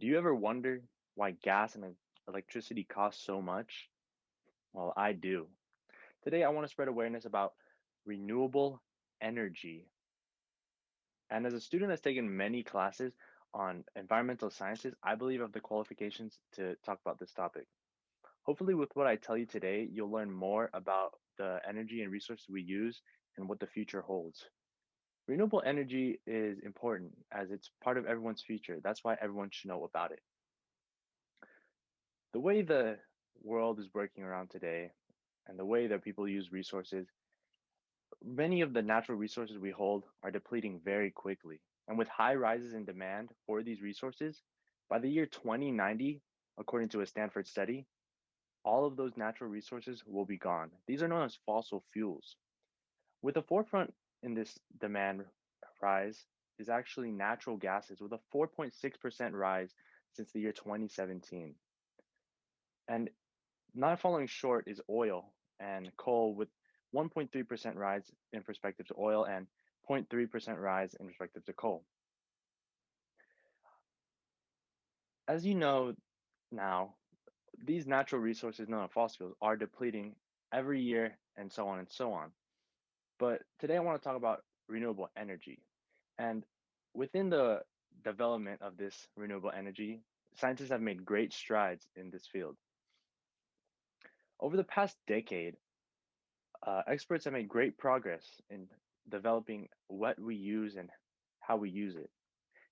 Do you ever wonder why gas and electricity cost so much? Well, I do. Today, I want to spread awareness about renewable energy. And as a student that's taken many classes on environmental sciences, I believe I have the qualifications to talk about this topic. Hopefully, with what I tell you today, you'll learn more about the energy and resources we use and what the future holds. Renewable energy is important as it's part of everyone's future. That's why everyone should know about it. The way the world is working around today and the way that people use resources, many of the natural resources we hold are depleting very quickly. And with high rises in demand for these resources, by the year 2090, according to a Stanford study, all of those natural resources will be gone. These are known as fossil fuels. With the forefront in this demand rise is actually natural gases with a 4.6% rise since the year 2017. And not following short is oil and coal with 1.3% rise in perspective to oil and 0.3% rise in respective to coal. As you know now, these natural resources known as fossil fuels are depleting every year and so on and so on. But today I want to talk about renewable energy. And within the development of this renewable energy, scientists have made great strides in this field. Over the past decade, experts have made great progress in developing what we use and how we use it.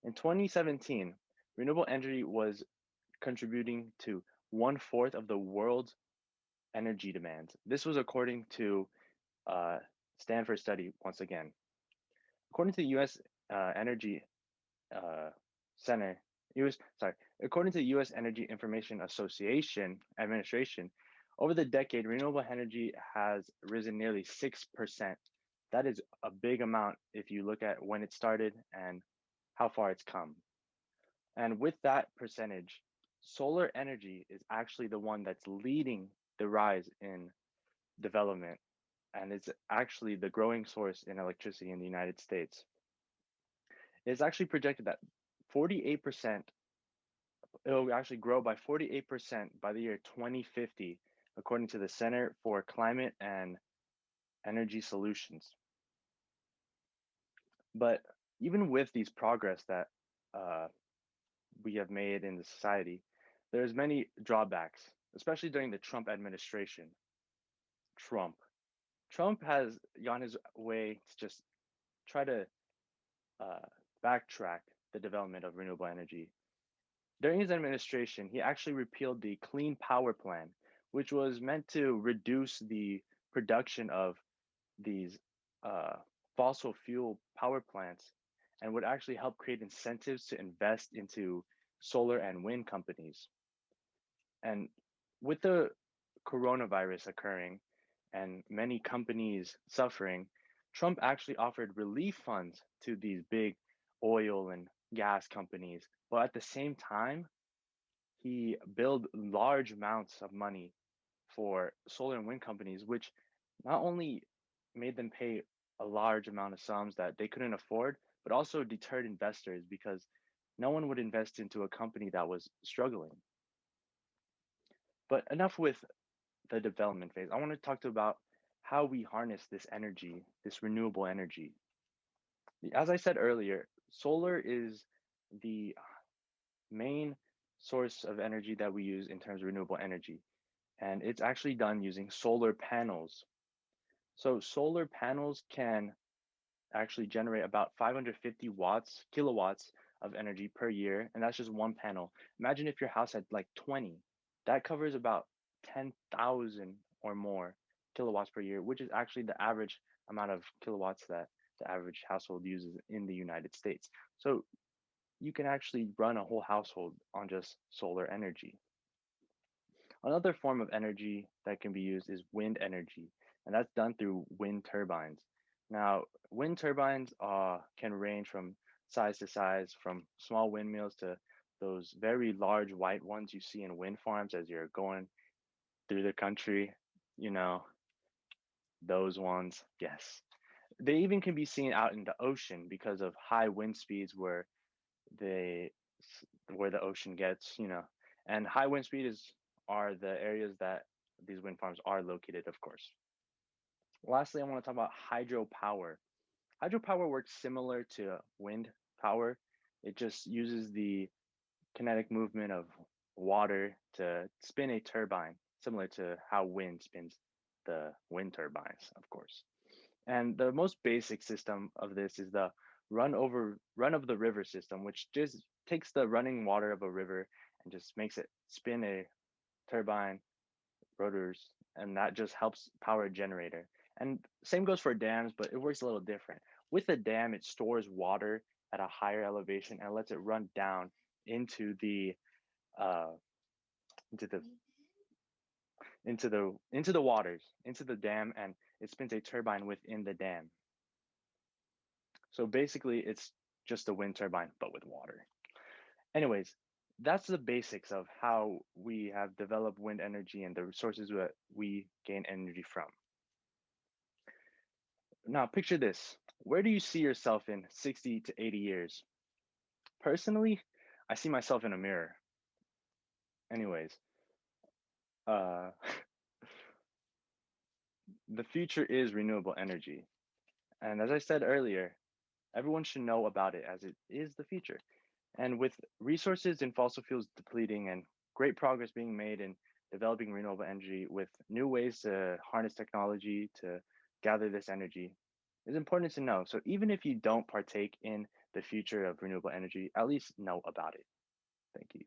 In 2017, renewable energy was contributing to one fourth of the world's energy demands. This was according to a Stanford study once again. According to the U.S. Energy uh, Center, according to the U.S. Energy Information Association Administration, over the decade, renewable energy has risen nearly 6%. That is a big amount if you look at when it started and how far it's come. And with that percentage, solar energy is actually the one that's leading the rise in development, and it's actually the growing source in electricity in the United States. It's actually projected that 48%, it'll actually grow by 48% by the year 2050, according to the Center for Climate and Energy Solutions. But even with these progress that uh, we have made in the society, there's many drawbacks, especially during the Trump administration. Trump. Trump has gone his way to just try to uh, backtrack the development of renewable energy. During his administration, he actually repealed the Clean Power Plan, which was meant to reduce the production of these uh, fossil fuel power plants and would actually help create incentives to invest into solar and wind companies. And with the coronavirus occurring and many companies suffering, Trump actually offered relief funds to these big oil and gas companies. But at the same time, he billed large amounts of money for solar and wind companies, which not only made them pay a large amount of sums that they couldn't afford, but also deterred investors because no one would invest into a company that was struggling. But enough with the development phase. I want to talk to about how we harness this energy, this renewable energy. As I said earlier, solar is the main source of energy that we use in terms of renewable energy, and it's actually done using solar panels. So solar panels can actually generate about 550 kilowatts of energy per year, and that's just one panel. Imagine if your house had like 20. That covers about 10,000 or more kilowatts per year, which is actually the average amount of kilowatts that the average household uses in the United States. So you can actually run a whole household on just solar energy. Another form of energy that can be used is wind energy, and that's done through wind turbines. Now, wind turbines can range from size to size, from small windmills to those very large white ones you see in wind farms as you're going through the country. You know, those ones, yes. They even can be seen out in the ocean because of high wind speeds where they where the ocean gets, and high wind speed is are the areas that these wind farms are located, of course. Lastly, I want to talk about hydropower. Hydropower works similar to wind power. It just uses the kinetic movement of water to spin a turbine, similar to how wind spins the wind turbines, of course. And the most basic system of this is the run of the river system, which just takes the running water of a river and just makes it spin a turbine, rotors, and that just helps power a generator. And same goes for dams, but it works a little different. With a dam, it stores water at a higher elevation and lets it run down into the uh, into the into the waters, into the dam, and it spins a turbine within the dam. So basically, it's just a wind turbine, but with water. Anyways, that's the basics of how we have developed wind energy and the sources that we gain energy from. Now, picture this. Where do you see yourself in 60 to 80 years? Personally, I see myself in a mirror. Anyways, uh, the future is renewable energy. And as I said earlier, everyone should know about it as it is the future. And with resources in fossil fuels depleting and great progress being made in developing renewable energy with new ways to harness technology to gather this energy is important to know. So even if you don't partake in the future of renewable energy, at least know about it. Thank you.